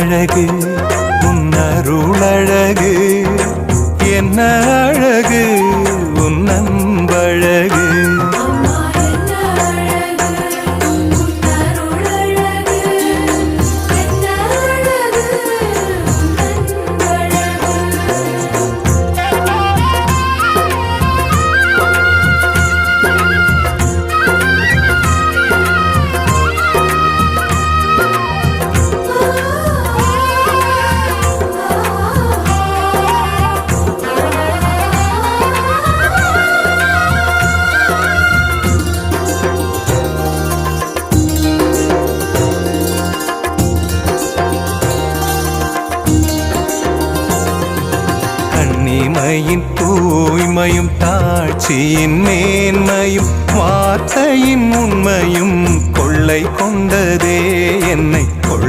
அழகு உன்னருளழகு என்ன அழகு உன் அன்பழகு கண்ணிமையின் தூய்மையும் தாட்சியின் மேன்மையும் வார்த்தையின் உண்மையும் கொள்ளை கொண்டதே என்னை கொள்ளை